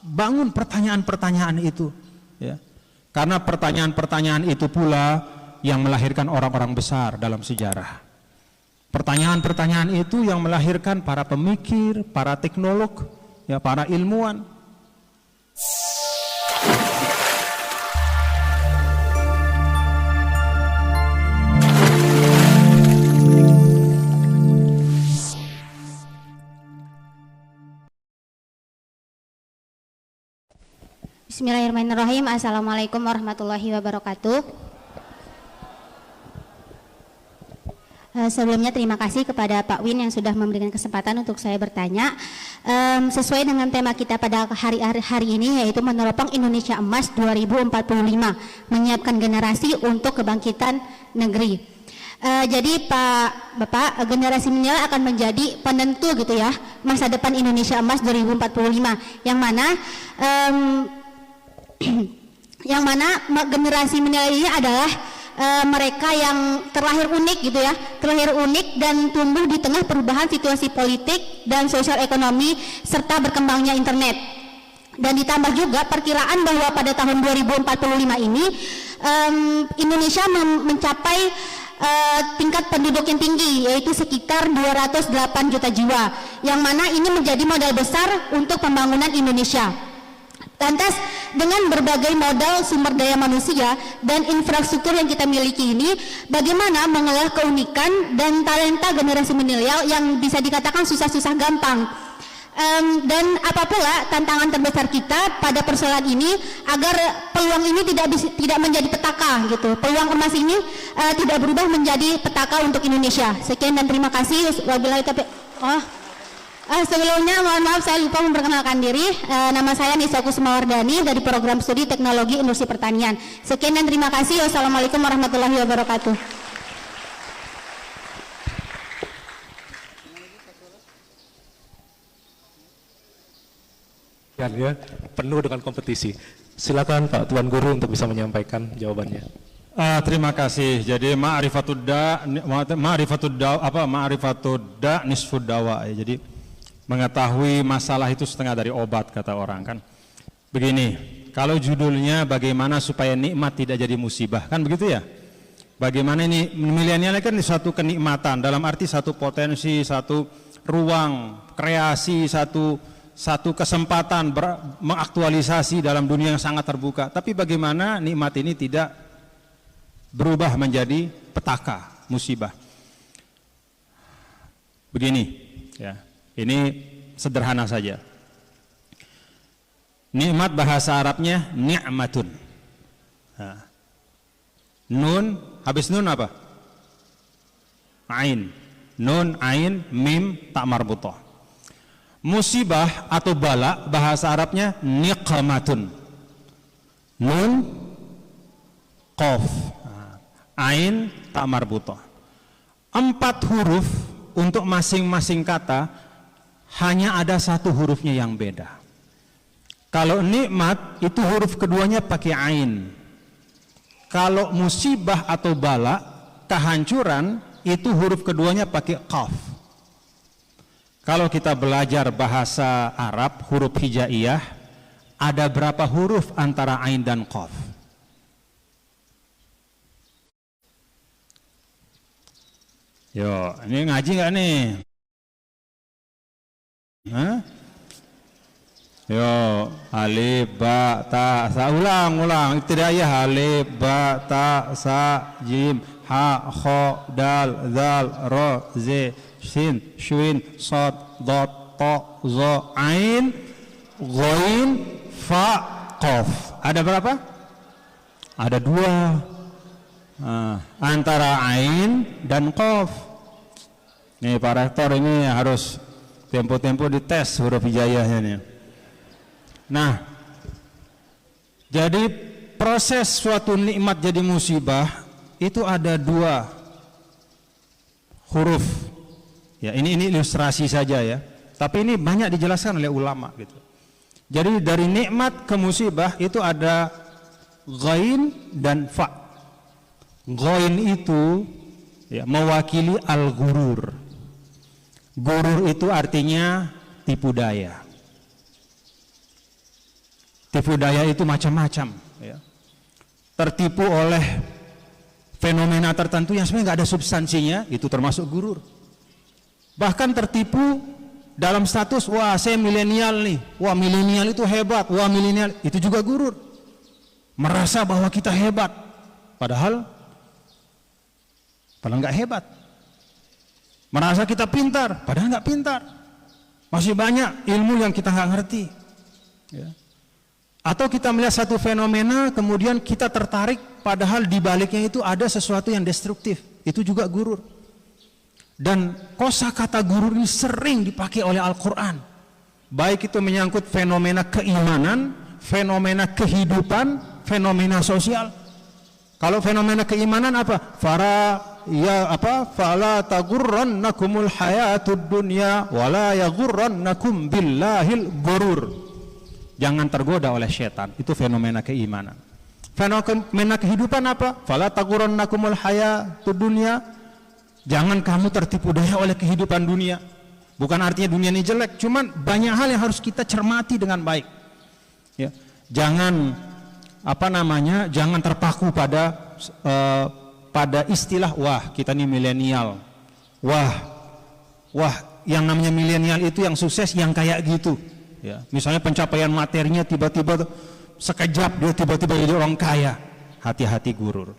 Bangun pertanyaan-pertanyaan itu, ya. Karena pertanyaan-pertanyaan itu pula yang melahirkan orang-orang besar dalam sejarah. Pertanyaan-pertanyaan itu yang melahirkan para pemikir, para teknolog, ya, para ilmuwan. Bismillahirrahmanirrahim. Assalamualaikum warahmatullahi wabarakatuh. Sebelumnya terima kasih kepada Pak Win yang sudah memberikan kesempatan untuk saya bertanya. Sesuai dengan tema kita pada hari ini, yaitu meneropong Indonesia Emas 2045, menyiapkan generasi untuk kebangkitan negeri. Jadi Bapak, generasi milenial akan menjadi penentu gitu ya masa depan Indonesia Emas 2045, yang mana generasi milenial ini adalah mereka yang terlahir unik gitu ya, terlahir unik dan tumbuh di tengah perubahan situasi politik dan sosial ekonomi serta berkembangnya internet. Dan ditambah juga perkiraan bahwa pada tahun 2045 ini Indonesia mencapai tingkat penduduk yang tinggi, yaitu sekitar 208 juta jiwa, yang mana ini menjadi modal besar untuk pembangunan Indonesia. Lantas dengan berbagai modal sumber daya manusia dan infrastruktur yang kita miliki ini, bagaimana mengolah keunikan dan talenta generasi milenial yang bisa dikatakan susah-susah gampang? Dan apa pula tantangan terbesar kita pada persoalan ini agar peluang ini tidak menjadi petaka gitu, peluang emas ini tidak berubah menjadi petaka untuk Indonesia. Sekian dan terima kasih. Wabillahi taufiq. Sebelumnya mohon maaf saya lupa memperkenalkan diri. Nama saya Nisa Kusumawardani dari Program Studi Teknologi Industri Pertanian. Sekian dan terima kasih. Wassalamualaikum warahmatullahi wabarakatuh. Ya, penuh dengan kompetisi. Silakan Pak Tuan Guru untuk bisa menyampaikan jawabannya. Terima kasih. Jadi ma'rifatud da nisfud dawa. Jadi mengetahui masalah itu setengah dari obat, kata orang kan. Begini, kalau judulnya bagaimana supaya nikmat tidak jadi musibah, kan begitu ya? Bagaimana ini milenial kan suatu kenikmatan, dalam arti satu potensi, satu ruang kreasi, satu kesempatan mengaktualisasi dalam dunia yang sangat terbuka. Tapi bagaimana nikmat ini tidak berubah menjadi petaka, musibah. Begini, ya. Ini sederhana saja. Nikmat bahasa Arabnya ni'matun. Nah. Nun, habis nun apa? Ain. Nun, ain, mim, tak marbutah. Musibah atau bala bahasa Arabnya niqmatun. Nun, qaf. Nah. Ain, tak marbutah. 4 huruf untuk masing-masing kata. Hanya ada satu hurufnya yang beda. Kalau nikmat itu huruf keduanya pakai ain. Kalau musibah atau bala, kehancuran, itu huruf keduanya pakai qaf. Kalau kita belajar bahasa Arab, huruf hijaiyah, ada berapa huruf antara ain dan qaf? Yo, ini ngaji nggak nih? Hah? Yo, alif ba ta sa, ulang ibtidaiyah, alif ba ta sa jim ha kha dal zal ra ze shin shin sad dad ta za ain ghain fa qaf. Ada berapa? Ada 2. Antara ain dan qaf. Nih Pak Rektor ini harus tempo-tempo dites huruf hijaiyahnya nih. Nah, jadi proses suatu nikmat jadi musibah itu ada 2 huruf. Ya, ini ilustrasi saja ya. Tapi ini banyak dijelaskan oleh ulama gitu. Jadi dari nikmat ke musibah itu ada ghain dan fa. Ghain itu ya, mewakili al-ghurur. Gurur itu artinya tipu daya. Tipu daya itu macam-macam, ya. Tertipu oleh fenomena tertentu yang sebenarnya nggak ada substansinya, itu termasuk gurur. Bahkan tertipu dalam status, wah saya milenial nih, wah milenial itu hebat, wah milenial, itu juga gurur. Merasa bahwa kita hebat, padahal nggak hebat. Merasa kita pintar, padahal nggak pintar. Masih banyak ilmu yang kita nggak ngerti. Ya. Atau kita melihat satu fenomena, kemudian kita tertarik, padahal di baliknya itu ada sesuatu yang destruktif. Itu juga gurur. Dan kosakata gurur ini sering dipakai oleh Al-Quran. Baik itu menyangkut fenomena keimanan, fenomena kehidupan, fenomena sosial. Kalau fenomena keimanan apa? Fala tagurrannakumul hayatud dunya wala yagurrannakum billahil gurur. Jangan tergoda oleh setan. Itu fenomena keimanan. Fenomena kehidupan apa? Fala tagurrannakumul hayatud dunya. Jangan kamu tertipu daya oleh kehidupan dunia. Bukan artinya dunia ini jelek, cuman banyak hal yang harus kita cermati dengan baik. Ya. Jangan jangan terpaku pada istilah wah kita ini milenial. Wah yang namanya milenial itu yang sukses yang kayak gitu. Ya. Misalnya pencapaian materinya tiba-tiba sekejap dia tiba-tiba jadi orang kaya. Hati-hati gurur.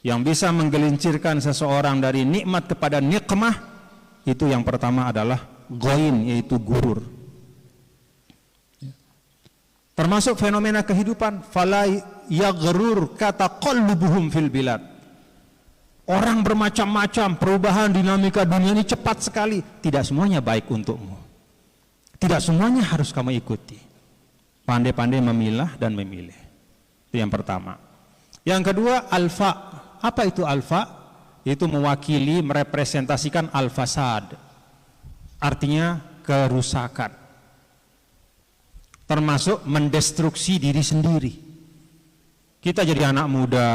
Yang bisa menggelincirkan seseorang dari nikmat kepada nikmah, itu yang pertama adalah goin, yaitu gurur. Termasuk fenomena kehidupan, fala yaghrur kata qalbuhum fil bilad. Orang bermacam-macam, perubahan dinamika dunia ini cepat sekali. Tidak semuanya baik untukmu. Tidak semuanya harus kamu ikuti. Pandai-pandai memilah dan memilih. Itu yang pertama. Yang kedua, alfa. Apa itu alfa? Itu mewakili, merepresentasikan al-fasad. Artinya kerusakan. Termasuk mendestruksi diri sendiri. Kita jadi anak muda,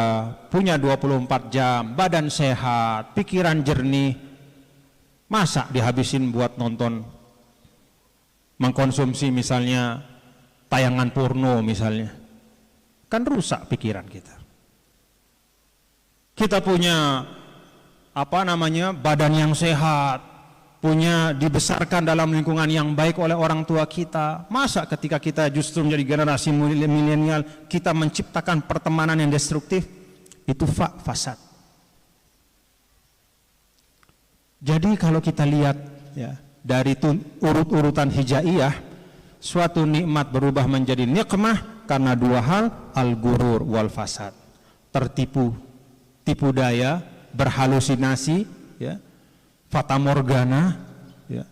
punya 24 jam, badan sehat, pikiran jernih. Masa dihabisin buat nonton, mengkonsumsi misalnya tayangan porno misalnya. Kan rusak pikiran kita. Kita punya badan yang sehat, punya dibesarkan dalam lingkungan yang baik oleh orang tua kita. Masa ketika kita justru menjadi generasi milenial, kita menciptakan pertemanan yang destruktif? Itu fasad. Jadi kalau kita lihat ya, dari urut-urutan hijaiyah, suatu nikmat berubah menjadi nikmah karena dua hal, al-gurur wal fasad. Tertipu, tipu daya, berhalusinasi, ya, fata morgana, ya,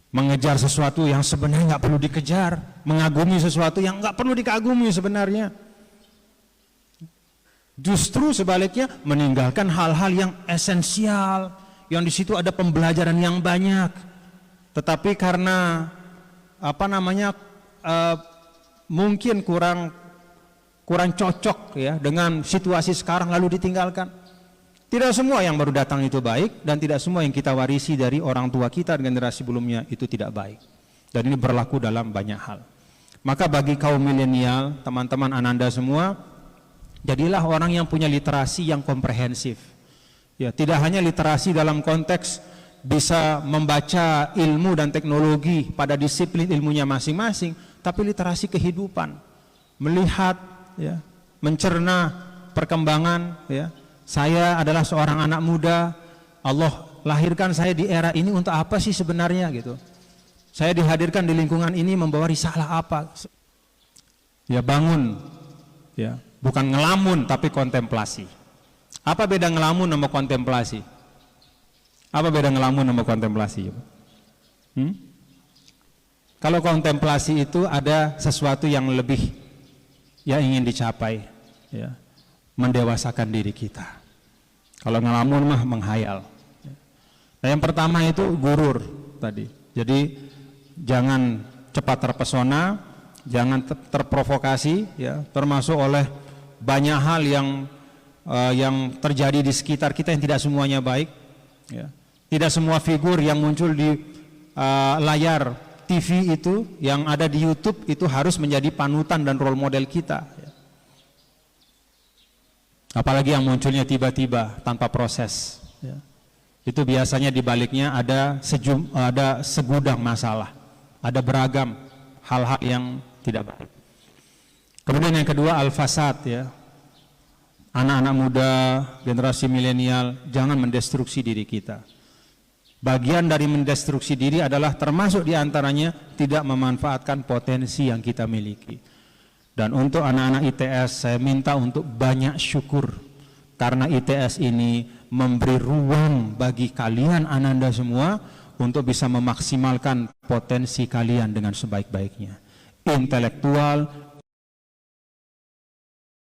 mengejar sesuatu yang sebenarnya nggak perlu dikejar, mengagumi sesuatu yang nggak perlu dikagumi sebenarnya. Justru sebaliknya meninggalkan hal-hal yang esensial, yang di situ ada pembelajaran yang banyak, tetapi karena mungkin kurang cocok ya dengan situasi sekarang lalu ditinggalkan. Tidak semua yang baru datang itu baik, dan tidak semua yang kita warisi dari orang tua kita dan generasi sebelumnya itu tidak baik. Dan ini berlaku dalam banyak hal. Maka bagi kaum milenial, teman-teman Ananda semua, jadilah orang yang punya literasi yang komprehensif. Ya, tidak hanya literasi dalam konteks bisa membaca ilmu dan teknologi pada disiplin ilmunya masing-masing, tapi literasi kehidupan, melihat, ya, mencerna perkembangan. Ya, saya adalah seorang anak muda, Allah lahirkan saya di era ini untuk apa sih sebenarnya gitu. Saya dihadirkan di lingkungan ini membawa risalah apa? Ya bangun, ya bukan ngelamun tapi kontemplasi. Apa beda ngelamun sama kontemplasi? Apa beda ngelamun sama kontemplasi? Kalau kontemplasi itu ada sesuatu yang lebih yang ingin dicapai, ya, mendewasakan diri kita. Kalau ngelamun mah menghayal. Nah, yang pertama itu gurur tadi. Jadi jangan cepat terpesona, jangan terprovokasi, ya, termasuk oleh banyak hal yang terjadi di sekitar kita yang tidak semuanya baik. Ya. Tidak semua figur yang muncul di layar TV itu, yang ada di YouTube itu harus menjadi panutan dan role model kita. Apalagi yang munculnya tiba-tiba tanpa proses. Itu biasanya di baliknya ada segudang masalah, ada beragam hal-hal yang tidak baik. Kemudian yang kedua al-fasad, ya. Anak-anak muda, generasi milenial, jangan mendestruksi diri kita. Bagian dari mendestruksi diri adalah termasuk diantaranya tidak memanfaatkan potensi yang kita miliki. Dan untuk anak-anak ITS, saya minta untuk banyak syukur. Karena ITS ini memberi ruang bagi kalian ananda semua untuk bisa memaksimalkan potensi kalian dengan sebaik-baiknya. Intelektual,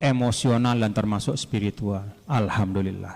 emosional, dan termasuk spiritual. Alhamdulillah.